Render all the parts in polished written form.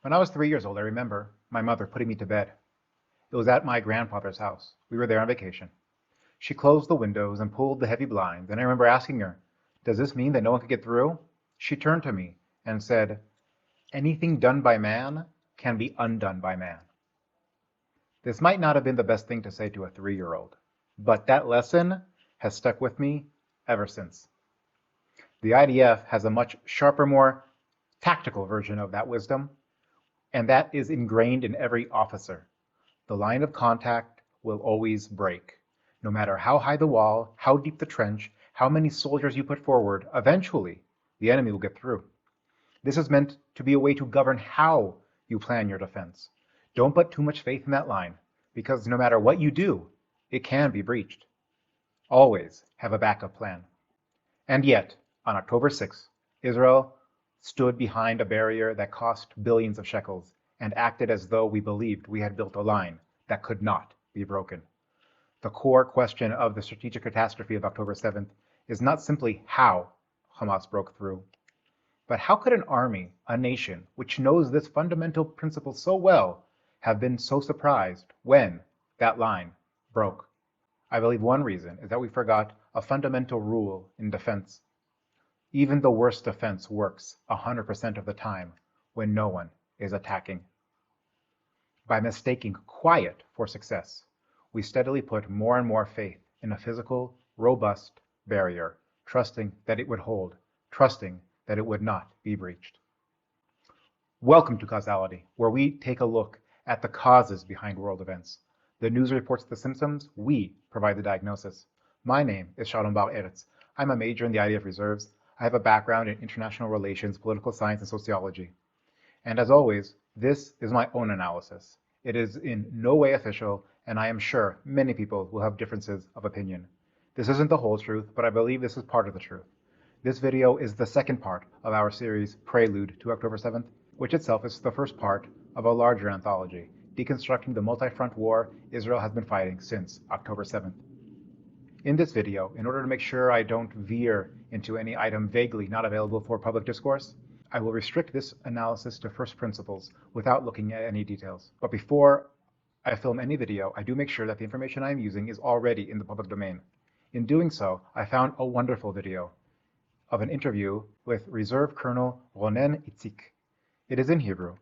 When I was 3 years old, I remember my mother putting me to bed. It was at my grandfather's house. We were there on vacation. She closed the windows and pulled the heavy blinds, and I remember asking her, "Does this mean that no one could get through?" She turned to me and said, "Anything done by man can be undone by man." This might not have been the best thing to say to a 3-year-old, but that lesson has stuck with me ever since. The IDF has a much sharper, more tactical version of that wisdom, and that is ingrained in every officer. The line of contact will always break. No matter how high the wall, how deep the trench, how many soldiers you put forward, eventually the enemy will get through. This is meant to be a way to govern how you plan your defense. Don't put too much faith in that line, because no matter what you do, it can be breached. Always have a backup plan. And yet, on October 6th, Israel stood behind a barrier that cost billions of shekels and acted as though we believed we had built a line that could not be broken. The core question of the strategic catastrophe of October 7th is not simply how Hamas broke through, but how could an army, a nation, which knows this fundamental principle so well, have been so surprised when that line broke? I believe one reason is that we forgot a fundamental rule in defense. Even the worst defense works 100% of the time when no one is attacking. By mistaking quiet for success, we steadily put more and more faith in a physical, robust barrier, trusting that it would hold, trusting that it would not be breached. Welcome to Causality, where we take a look at the causes behind world events. The news reports the symptoms, we provide the diagnosis. My name is Shalom Bar Eretz. I'm a major in the IDF Reserves. I have a background in international relations, political science, and sociology. And as always, this is my own analysis. It is in no way official, and I am sure many people will have differences of opinion. This isn't the whole truth, but I believe this is part of the truth. This video is the second part of our series Prelude to October 7th, which itself is the first part of a larger anthology, deconstructing the multi-front war Israel has been fighting since October 7th. In this video, in order to make sure I don't veer into any item vaguely not available for public discourse, I will restrict this analysis to first principles without looking at any details. But before I film any video, I do make sure that the information I am using is already in the public domain. In doing so, I found a wonderful video of an interview with Reserve Colonel Ronen Itzik. It is in Hebrew,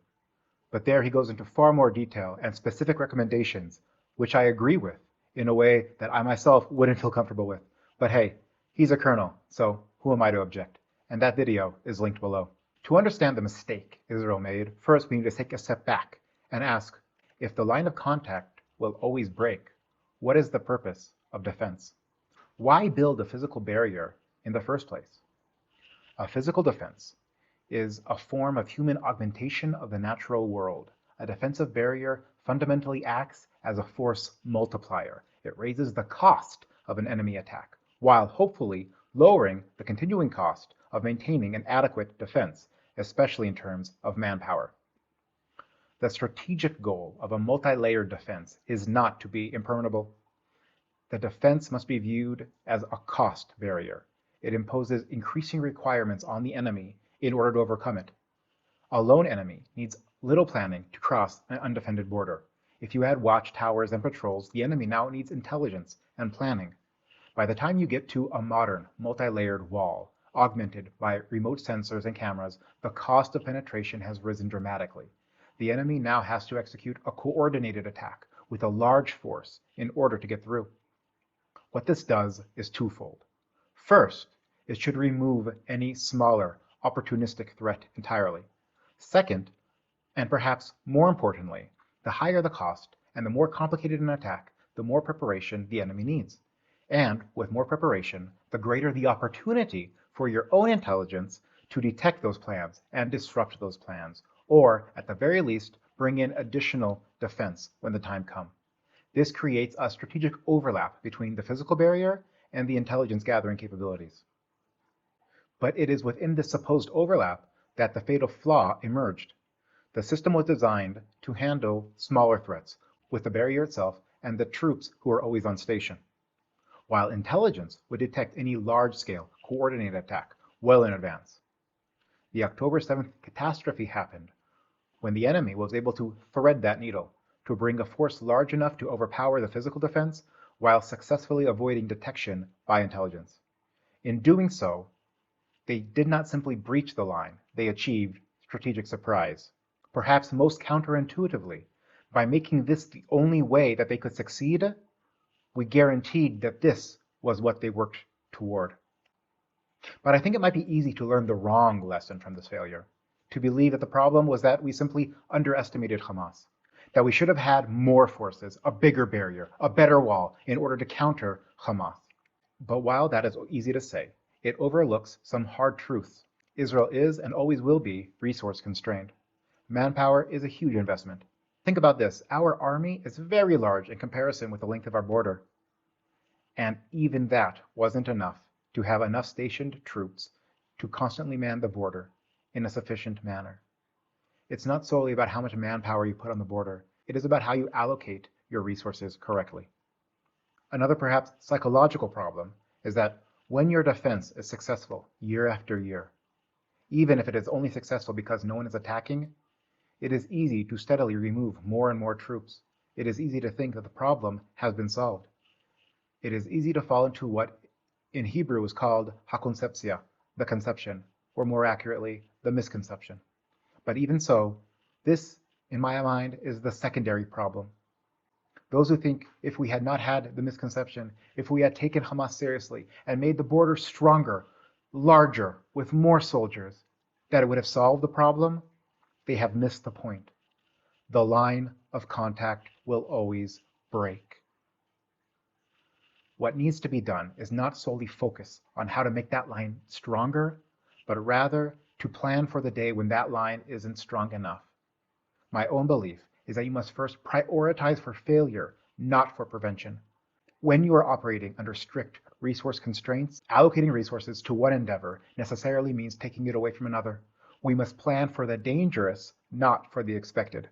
but there he goes into far more detail and specific recommendations, which I agree with in a way that I myself wouldn't feel comfortable with. But hey, he's a colonel, so who am I to object? And that video is linked below. To understand the mistake Israel made, first we need to take a step back and ask, if the line of contact will always break, what is the purpose of defense? Why build a physical barrier in the first place? A physical defense is a form of human augmentation of the natural world. A defensive barrier fundamentally acts as a force multiplier. It raises the cost of an enemy attack, while hopefully lowering the continuing cost of maintaining an adequate defense, especially in terms of manpower. The strategic goal of a multi-layered defense is not to be impermeable. The defense must be viewed as a cost barrier. It imposes increasing requirements on the enemy in order to overcome it. A lone enemy needs little planning to cross an undefended border. If you add watchtowers and patrols, the enemy now needs intelligence and planning. By the time you get to a modern, multi-layered wall, augmented by remote sensors and cameras, the cost of penetration has risen dramatically. The enemy now has to execute a coordinated attack with a large force in order to get through. What this does is twofold. First, it should remove any smaller, opportunistic threat entirely. Second, and perhaps more importantly, the higher the cost and the more complicated an attack, the more preparation the enemy needs. And with more preparation, the greater the opportunity for your own intelligence to detect those plans and disrupt those plans, or at the very least, bring in additional defense when the time comes. This creates a strategic overlap between the physical barrier and the intelligence gathering capabilities. But it is within this supposed overlap that the fatal flaw emerged. The system was designed to handle smaller threats with the barrier itself and the troops who are always on station, while intelligence would detect any large-scale coordinated attack well in advance. The October 7th catastrophe happened when the enemy was able to thread that needle, to bring a force large enough to overpower the physical defense while successfully avoiding detection by intelligence. In doing so, they did not simply breach the line, they achieved strategic surprise. Perhaps most counterintuitively, by making this the only way that they could succeed, we guaranteed that this was what they worked toward. But I think it might be easy to learn the wrong lesson from this failure, to believe that the problem was that we simply underestimated Hamas, that we should have had more forces, a bigger barrier, a better wall in order to counter Hamas. But while that is easy to say, it overlooks some hard truths. Israel is and always will be resource constrained. Manpower is a huge investment. Think about this. Our army is very large in comparison with the length of our border. And even that wasn't enough to have enough stationed troops to constantly man the border in a sufficient manner. It's not solely about how much manpower you put on the border. It is about how you allocate your resources correctly. Another perhaps psychological problem is that when your defense is successful year after year, even if it is only successful because no one is attacking, it is easy to steadily remove more and more troops. It is easy to think that the problem has been solved. It is easy to fall into what in Hebrew is called hakonsepsia, the conception, or more accurately, the misconception. But even so, this, in my mind, is the secondary problem. Those who think if we had not had the misconception, if we had taken Hamas seriously and made the border stronger, larger, with more soldiers, that it would have solved the problem, they have missed the point. The line of contact will always break. What needs to be done is not solely focus on how to make that line stronger, but rather to plan for the day when that line isn't strong enough. My own belief is that you must first prioritize for failure, not for prevention. When you are operating under strict resource constraints, allocating resources to one endeavor necessarily means taking it away from another. We must plan for the dangerous, not for the expected.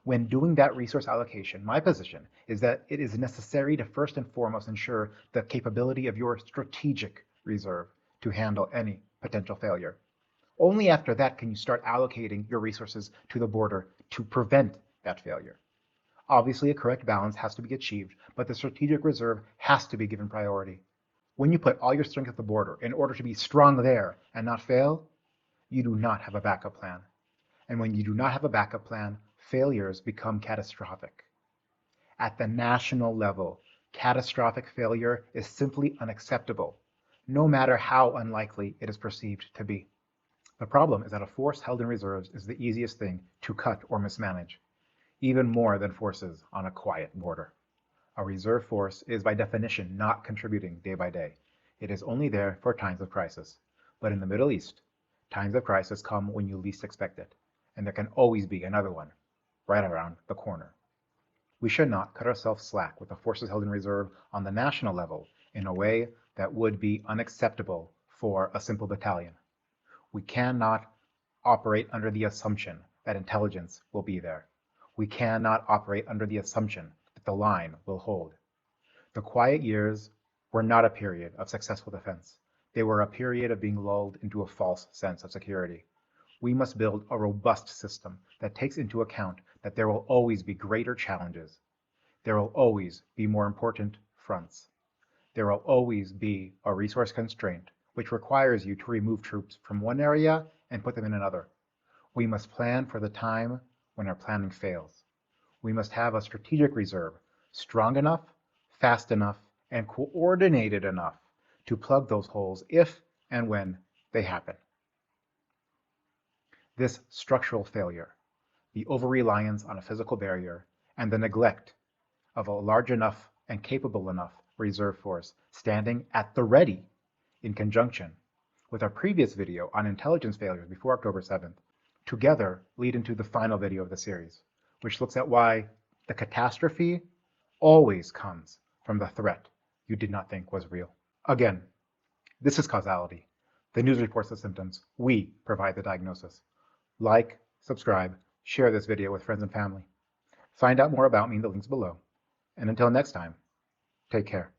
When doing that resource allocation, my position is that it is necessary to first and foremost ensure the capability of your strategic reserve to handle any potential failure. Only after that can you start allocating your resources to the border to prevent that failure. Obviously, a correct balance has to be achieved, but the strategic reserve has to be given priority. When you put all your strength at the border in order to be strong there and not fail, you do not have a backup plan. And when you do not have a backup plan, failures become catastrophic. At the national level, catastrophic failure is simply unacceptable, no matter how unlikely it is perceived to be. The problem is that a force held in reserves is the easiest thing to cut or mismanage, even more than forces on a quiet border. A reserve force is by definition not contributing day by day. It is only there for times of crisis. But in the Middle East, times of crisis come when you least expect it, and there can always be another one right around the corner. We should not cut ourselves slack with the forces held in reserve on the national level in a way that would be unacceptable for a simple battalion. We cannot operate under the assumption that intelligence will be there. We cannot operate under the assumption that the line will hold. The quiet years were not a period of successful defense. They were a period of being lulled into a false sense of security. We must build a robust system that takes into account that there will always be greater challenges. There will always be more important fronts. There will always be a resource constraint which requires you to remove troops from one area and put them in another. We must plan for the time when our planning fails. We must have a strategic reserve strong enough, fast enough, and coordinated enough to plug those holes if and when they happen. This structural failure, the over-reliance on a physical barrier, and the neglect of a large enough and capable enough reserve force standing at the ready in conjunction with our previous video on intelligence failures before October 7th, together lead into the final video of the series, which looks at why the catastrophe always comes from the threat you did not think was real. Again, this is causality. The news reports the symptoms. We provide the diagnosis. Like, subscribe, share this video with friends and family. Find out more about me in the links below. And until next time, take care.